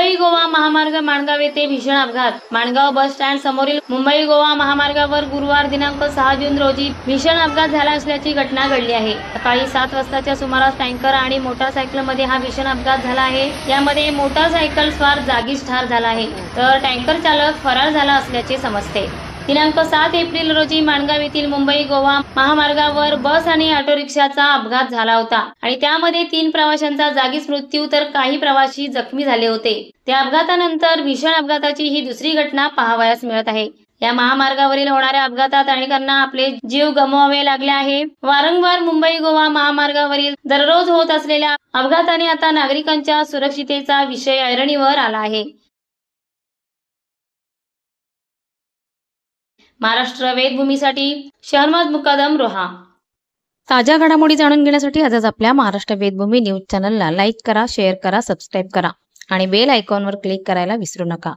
मुंबई गोवा महामार्ग माणगाव येथे भीषण अपघात। माणगाव बस स्टँड समोरील मुंबई गोवा महामार्गावर गुरुवार दिनांक 6 जून रोजी भीषण अपघात झाला असल्याची घटना घडली आहे। सकाळी 7 वाजताच्या सुमारास टँकर आणि मोटारसायकलमध्ये हा भीषण अपघात झाला आहे। यामध्ये मोटारसायकल स्वार जागीच ठार झाला आहे, तर टँकर चालक फरार झाला असल्याचे समजते। दिनांक 7 एप्रिल रोजी माणगाव येथील मुंबई गोवा महामार्गावर बस आणि ऑटो रिक्षाचा अपघात झाला होता आणि त्यामध्ये 3 प्रवाशांचा जागीच मृत्यू तर काही प्रवासी जखमी झाले होते। त्या अपघातानंतर भीषण अपघाताची ही दुसरी घटना पाहावयास मिळत आहे। या महामार्गावरील होणाऱ्या अपघातात अनेकांना आपले जीव गमवावे लागले आहे। वारंवार मुंबई गोवा महामार्गावरील दररोज होत असलेल्या अपघाताने आता नागरिकांच्या सुरक्षिततेचा विषय ऐरणीवर आला आहे। महाराष्ट्र वेदभूमीसाठी शहनवाज मुकादम रोहा। ताज्या घडामोडी जाणून घेण्यासाठी आजच आपल्या महाराष्ट्र वेदभूमी न्यूज चॅनलला लाईक करा, शेअर करा, सबस्क्राईब करा आणि बेल आयकॉनवर क्लिक करायला विसरू नका।